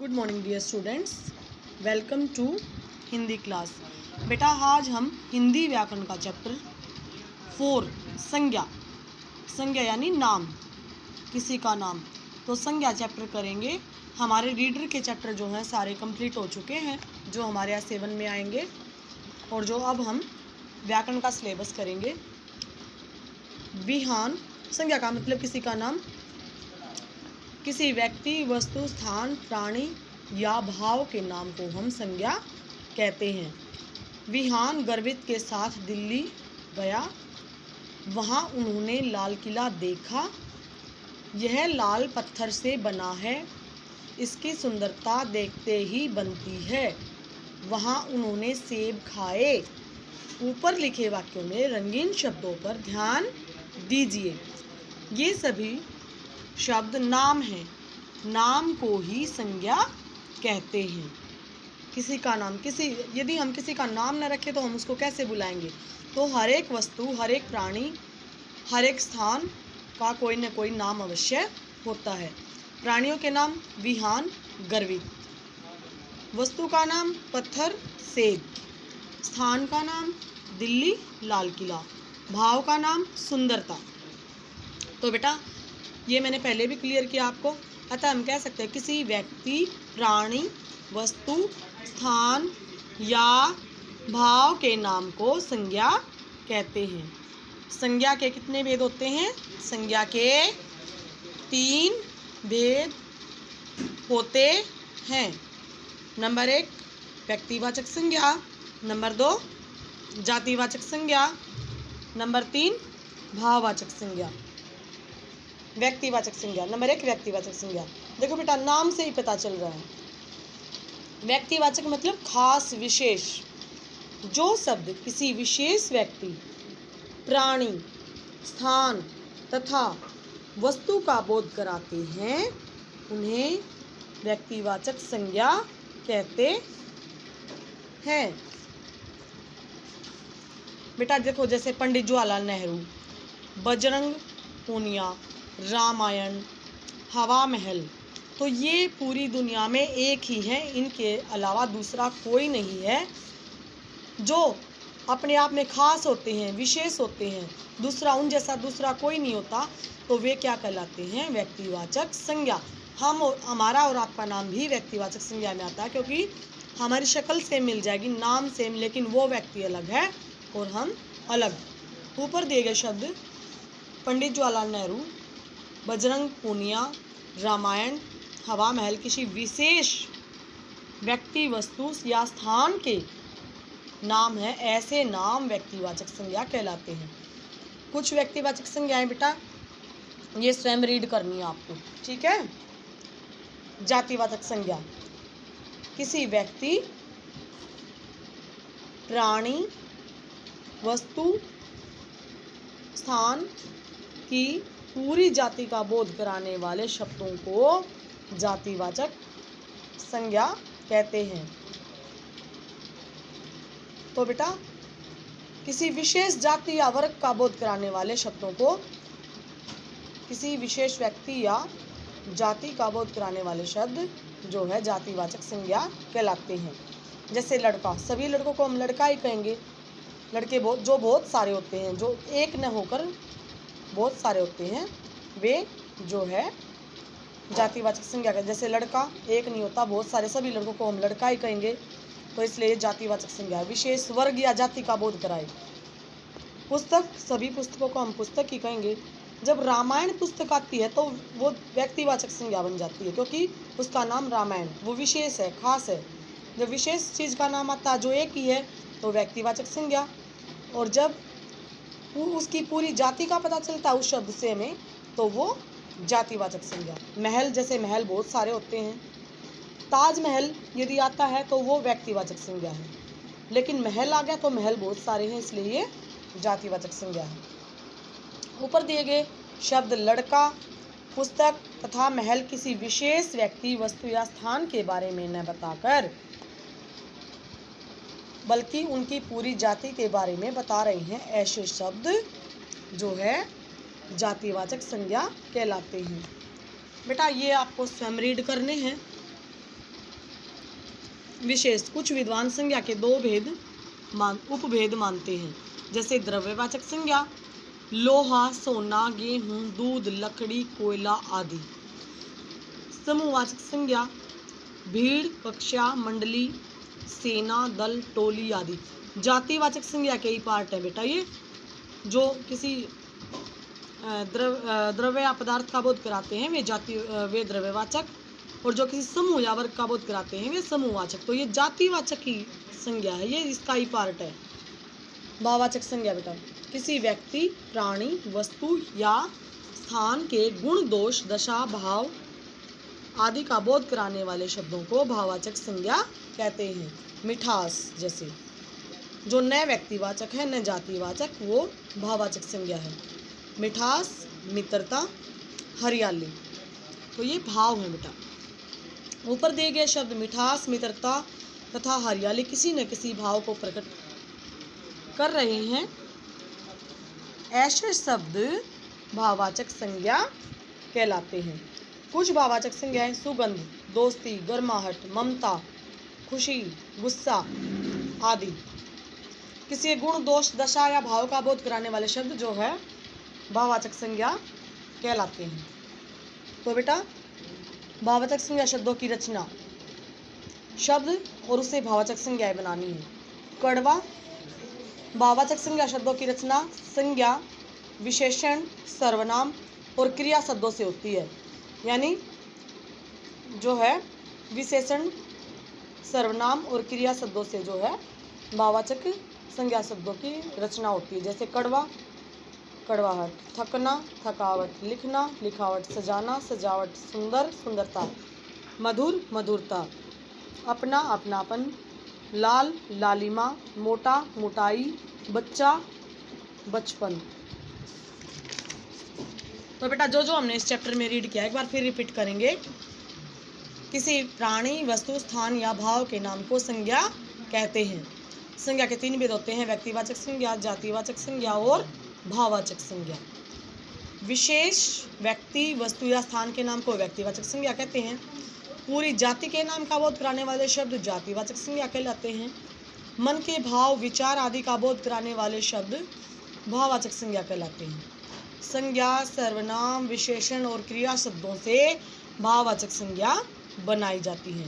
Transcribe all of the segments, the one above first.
Good morning dear students, welcome to Hindi class. बेटा आज हम हिंदी व्याकरण का चैप्टर 4 संज्ञा यानी नाम, किसी का नाम, तो संज्ञा चैप्टर करेंगे। हमारे रीडर के चैप्टर जो हैं सारे कंप्लीट हो चुके हैं, जो हमारे यहाँ 7 में आएंगे, और जो अब हम व्याकरण का सिलेबस करेंगे। विहान, संज्ञा का मतलब किसी का नाम, किसी व्यक्ति, वस्तु, स्थान, प्राणी या भाव के नाम को हम संज्ञा कहते हैं। विहान गर्वित के साथ दिल्ली गया, वहाँ उन्होंने लाल किला देखा। यह लाल पत्थर से बना है, इसकी सुंदरता देखते ही बनती है। वहाँ उन्होंने सेब खाए। ऊपर लिखे वाक्यों में रंगीन शब्दों पर ध्यान दीजिए। ये सभी शब्द नाम हैं, नाम को ही संज्ञा कहते हैं। किसी का नाम, यदि हम किसी का नाम न रखें तो हम उसको कैसे बुलाएंगे? तो हर एक वस्तु, हर एक प्राणी, हर एक स्थान का कोई न कोई नाम अवश्य होता है। प्राणियों के नाम विहान गर्वित, वस्तु का नाम पत्थर सेब, स्थान का नाम दिल्ली लाल किला, भाव का नाम सुंदरता। तो बेटा ये मैंने पहले भी क्लियर किया आपको। अतः हम कह सकते हैं किसी व्यक्ति, प्राणी, वस्तु, स्थान या भाव के नाम को संज्ञा कहते हैं। संज्ञा के कितने भेद होते हैं? संज्ञा के 3 भेद होते हैं। नंबर 1 व्यक्तिवाचक संज्ञा, नंबर 2 जातिवाचक संज्ञा, नंबर 3 भाववाचक संज्ञा। व्यक्तिवाचक संज्ञा, नंबर 1 व्यक्तिवाचक संज्ञा। देखो बेटा नाम से ही पता चल रहा है। व्यक्तिवाचक मतलब खास, विशेष। जो शब्द किसी विशेष व्यक्ति, प्राणी, स्थान तथा वस्तु का बोध कराते हैं उन्हें व्यक्तिवाचक संज्ञा कहते हैं। बेटा देखो जैसे पंडित जवाहरलाल नेहरू, बजरंग पूनिया, रामायण, हवा महल, तो ये पूरी दुनिया में एक ही है, इनके अलावा दूसरा कोई नहीं है। जो अपने आप में खास होते हैं, विशेष होते हैं, दूसरा उन जैसा दूसरा कोई नहीं होता, तो वे क्या कहलाते हैं? व्यक्तिवाचक संज्ञा। हमारा और आपका नाम भी व्यक्तिवाचक संज्ञा में आता है, क्योंकि हमारी शक्ल सेम मिल जाएगी, नाम सेम, लेकिन वो व्यक्ति अलग है और हम अलग। ऊपर दिए गए शब्द पंडित जवाहरलाल नेहरू, बजरंग पूनिया, रामायण, हवा महल किसी विशेष व्यक्ति, वस्तु या स्थान के नाम है। ऐसे नाम व्यक्तिवाचक संज्ञा कहलाते हैं। कुछ व्यक्तिवाचक संज्ञाएं बेटा ये स्वयं रीड करनी है आपको, ठीक है? जातिवाचक संज्ञा, किसी व्यक्ति, प्राणी, वस्तु, स्थान की पूरी जाति का बोध कराने वाले शब्दों को जातिवाचक संज्ञा कहते हैं। तो बेटा किसी विशेष जाति या वर्ग का बोध कराने वाले शब्दों को, किसी विशेष व्यक्ति या जाति का बोध कराने वाले शब्द जो है जातिवाचक संज्ञा कहलाते हैं। जैसे लड़का, सभी लड़कों को हम लड़का ही कहेंगे। लड़के जो बहुत सारे होते हैं, जो एक न होकर बहुत सारे होते हैं, वे जो है जातिवाचक संज्ञा का। जैसे लड़का एक नहीं होता, बहुत सारे, सभी लड़कों को हम लड़का ही कहेंगे, तो इसलिए जातिवाचक संज्ञा। विशेष वर्ग या जाति का बोध कराए। पुस्तक, सभी पुस्तकों को हम पुस्तक ही कहेंगे। जब रामायण पुस्तक आती है तो वो व्यक्तिवाचक संज्ञा बन जाती है, क्योंकि उसका नाम रामायण, वो विशेष है, खास है। जब विशेष चीज़ का नाम आता है जो एक ही है तो व्यक्तिवाचक संज्ञा, और जब उसकी पूरी जाति का पता चलता है उस शब्द से में, तो वो जातिवाचक संज्ञा। महल, जैसे महल बहुत सारे होते हैं, ताजमहल यदि आता है तो वो व्यक्तिवाचक संज्ञा है, लेकिन महल आ गया तो महल बहुत सारे हैं, इसलिए ये जातिवाचक संज्ञा है। ऊपर दिए गए शब्द लड़का, पुस्तक तथा महल किसी विशेष व्यक्ति, वस्तु या स्थान के बारे में न बताकर बल्कि उनकी पूरी जाति के बारे में बता रहे हैं, ऐसे शब्द जो है जातिवाचक संज्ञा कहलाते हैं। बेटा ये आपको स्वयं रीड करने हैं। विशेष कुछ विद्वान संज्ञा के दो उपभेद मानते हैं, जैसे द्रव्यवाचक संज्ञा लोहा, सोना, गेहूं, दूध, लकड़ी, कोयला आदि। समूहवाचक संज्ञा भीड़, कक्षा, मंडली, सेना, दल, टोली आदि। जातिवाचक संज्ञा के ही पार्ट है बेटा ये, जो किसी द्रव्य या पदार्थ का बोध कराते हैं वे द्रव्यवाचक, और जो किसी समूह या वर्ग का बोध कराते हैं वे समूहवाचक। तो ये जातिवाचक ही संज्ञा है, ये इसका ही पार्ट है। भाववाचक संज्ञा बेटा किसी व्यक्ति, प्राणी, वस्तु या स्थान के गुण, दोष, दशा, भाव आदि का बोध कराने वाले शब्दों को भाववाचक संज्ञा कहते हैं। मिठास जैसे, जो न व्यक्तिवाचक है न जातिवाचक, वो भाववाचक संज्ञा है। मिठास, मित्रता, हरियाली, तो ये भाव है बेटा। ऊपर दिए गए शब्द मिठास, मित्रता तथा हरियाली किसी न किसी भाव को प्रकट कर रहे हैं। ऐसे शब्द भाववाचक संज्ञा कहलाते हैं। कुछ भाववाचक संज्ञाएं सुगंध, दोस्ती, गर्माहट, ममता, खुशी, गुस्सा आदि किसी गुण, दोष, दशा या भाव का बोध कराने वाले शब्द जो है भाववाचक संज्ञा कहलाते हैं। तो बेटा भाववाचक संज्ञा शब्दों की रचना, शब्द और उसे भाववाचक संज्ञाएं बनानी है। कड़वा, भाववाचक संज्ञा शब्दों की रचना संज्ञा, विशेषण, सर्वनाम और क्रिया शब्दों से होती है। यानी जो है विशेषण, सर्वनाम और क्रिया शब्दों से जो है भाववाचक संज्ञा शब्दों की रचना होती है। जैसे कड़वा, कड़वाहट, थकना, थकावट, लिखना, लिखावट, सजाना, सजावट, सुंदर, सुंदरता, मधुर, मधुरता, अपना, अपनापन, लाल, लालिमा, मोटा, मोटाई, बच्चा, बचपन। तो बेटा जो जो हमने इस चैप्टर में रीड किया एक बार फिर रिपीट करेंगे। किसी प्राणी, वस्तु, स्थान या भाव के नाम को संज्ञा कहते हैं। संज्ञा के तीन भेद होते हैं, व्यक्तिवाचक संज्ञा, जातिवाचक संज्ञा और भाववाचक संज्ञा। विशेष व्यक्ति, वस्तु या स्थान के नाम को व्यक्तिवाचक संज्ञा कहते हैं। पूरी जाति के नाम का बोध कराने वाले शब्द जातिवाचक संज्ञा कहलाते हैं। मन के भाव, विचार आदि का बोध कराने वाले शब्द भाववाचक संज्ञा कहलाते हैं। संज्ञा, सर्वनाम, विशेषण और क्रिया शब्दों से भाववाचक संज्ञा बनाई जाती है।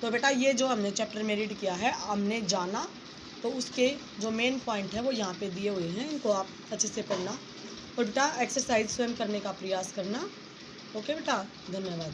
तो बेटा ये जो हमने चैप्टर में रीड किया है, हमने जाना, तो उसके जो मेन पॉइंट है वो यहाँ पे दिए हुए हैं, इनको आप अच्छे से पढ़ना और बेटा एक्सरसाइज स्वयं करने का प्रयास करना। ओके बेटा, धन्यवाद।